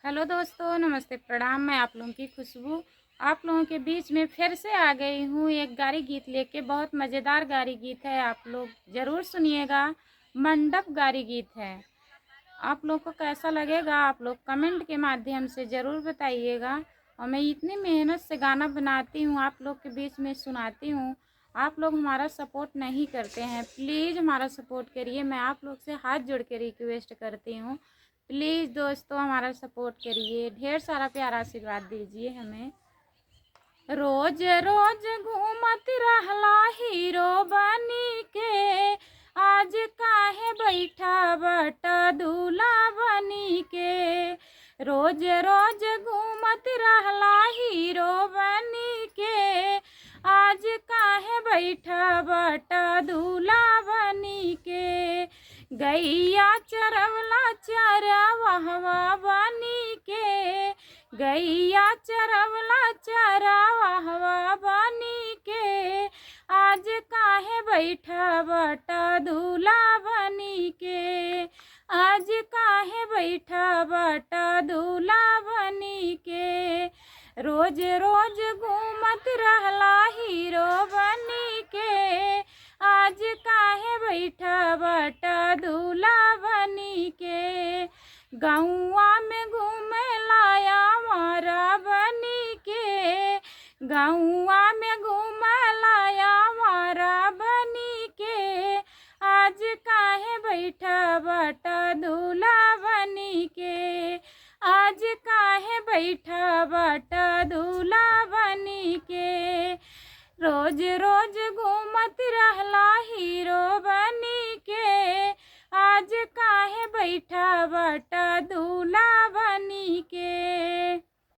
Hello दोस्तों, नमस्ते, प्रणाम। मैं आप लोगों की खुशबू आप लोगों के बीच में फिर से आ गई हूँ एक गारी गीत लेके। बहुत मज़ेदार गारी गीत है, आप लोग ज़रूर सुनिएगा। मंडप गारी गीत है। आप लोग को कैसा लगेगा आप लोग कमेंट के माध्यम से ज़रूर बताइएगा। और मैं इतनी मेहनत से गाना बनाती हूँ, आप लोग के बीच में सुनाती हूँ, आप लोग हमारा सपोर्ट नहीं करते हैं। प्लीज़ हमारा सपोर्ट करिए। मैं आप लोग से हाथ जोड़ के रिक्वेस्ट करती हूँ, प्लीज़ दोस्तों हमारा सपोर्ट करिए। ढेर सारा प्यारा आशीर्वाद दीजिए हमें। रोज रोज घूमत रहला हीरो बनी के, आज काहे बैठा बट दूल्हा बनी के। रोज रोज घूमत रहला हीरो बनी के, आज काहे बैठा बट दूल्हा बनी के। गैया चरवला चरवाहवा बनी के, गैया चरवला चरवाहवा बनी के, आज काहे बैठा बटा दूल्हा बनी के। आज काहे बैठा बटा दूल्हा बनी के। रोज रोज घूमत रहला हीरो बनी के, आज काहे बैठा बटा दूल्हा बनी के। गौआ में घूमे लाया मारा बनी के, गौआ में घूमे लाया मारा बनी के, आज काहे बैठा बटा दूल्हा बनी के। आज काहे बैठा बटा दूल्हा बनी के। रोज रोज घूमत रहला हीरो बनी के, आज काहे बैठा बटा दूल्हा बनी